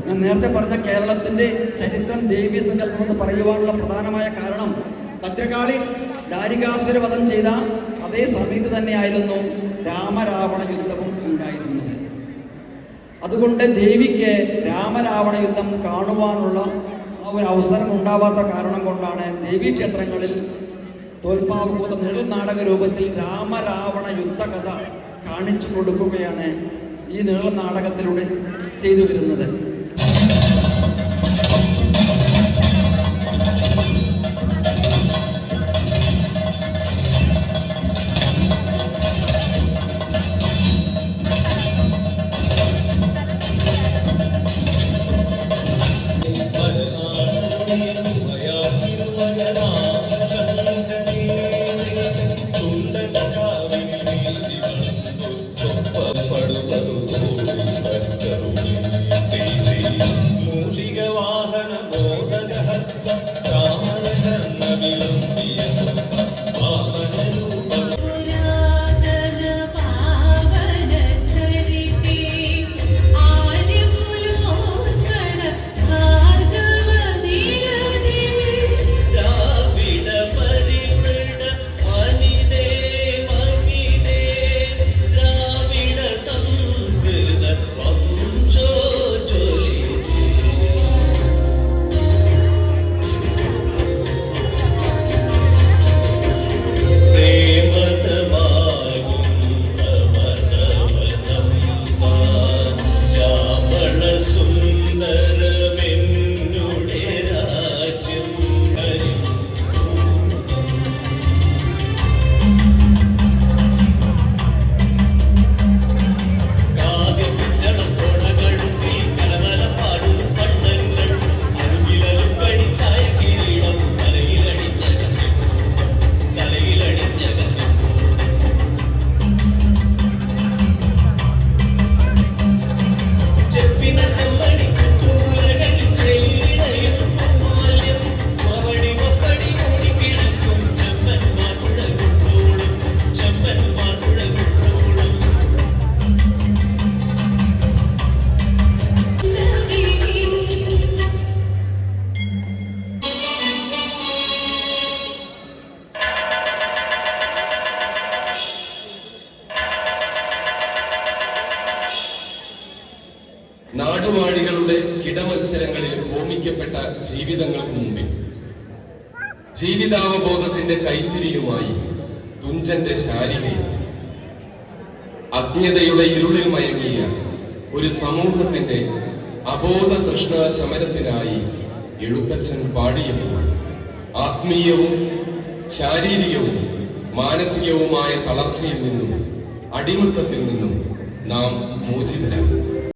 ഞാൻ നേരത്തെ പറഞ്ഞ കേരളത്തിൻ്റെ ചരിത്രം ദേവീ സങ്കല്പം എന്ന് പറയുവാനുള്ള പ്രധാനമായ കാരണം ഭദ്രകാളി ദാരികാസുര വധം ചെയ്ത അതേ സമയത്ത് തന്നെയായിരുന്നു രാമരാവണ യുദ്ധവും ഉണ്ടായിരുന്നത്. അതുകൊണ്ട് ദേവിക്ക് രാമരാവണ യുദ്ധം കാണുവാനുള്ള ആ ഒരു അവസരം ഉണ്ടാവാത്ത കാരണം കൊണ്ടാണ് ദേവീക്ഷേത്രങ്ങളിൽ തോൽപ്പാവക്കൂത്ത നിഴൽ നാടക രൂപത്തിൽ രാമരാവണ യുദ്ധകഥ കാണിച്ചു കൊടുക്കുകയാണ് ഈ നിഴൽ നാടകത്തിലൂടെ ചെയ്തു വരുന്നത്. നാടുവാഴികളുടെ കിടമത്സരങ്ങളിൽ ഹോമിക്കപ്പെട്ട ജീവിതങ്ങൾക്ക് മുമ്പിൽ ജീവിതാവബോധത്തിന്റെ കൈത്തിരിയുമായി തുഞ്ചന്റെ ശാരികയിൽ അജ്ഞതയുടെ ഇരുളിൽ മയങ്ങിയ ഒരു സമൂഹത്തിന്റെ അബോധ തൃഷ്ണാ ശമനത്തിനായി എഴുത്തച്ഛൻ പാടിയപ്പോൾ ആത്മീയവും ശാരീരികവും മാനസികവുമായ തളർച്ചയിൽ നിന്നും അടിമത്തത്തിൽ നിന്നും നാം മോചിതരാകും.